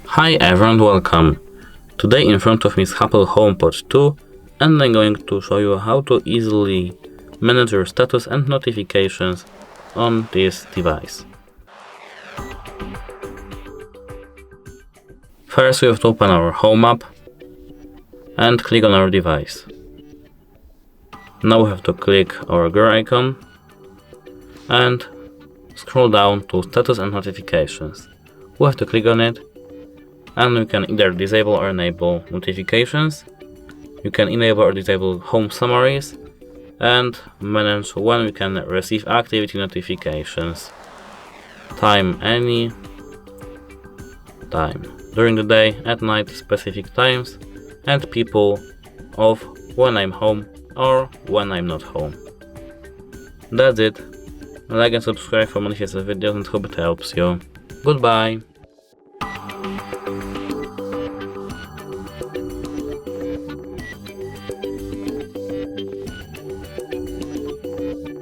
Hi everyone, welcome. Today in front of me is Apple Homepod 2 and I'm going to show you how to easily manage your status and notifications on this device. First we have to open our Home app and click on our device. Now we have to click our gear icon and scroll down to status and notifications. We have to click on it and we can either disable or enable notifications. You can enable or disable home summaries and manage when we can receive activity notifications. Time any time during the day, at night, specific times, and people of when I'm home or when I'm not home. That's it. Like and subscribe for more videos and hope it helps you. Goodbye.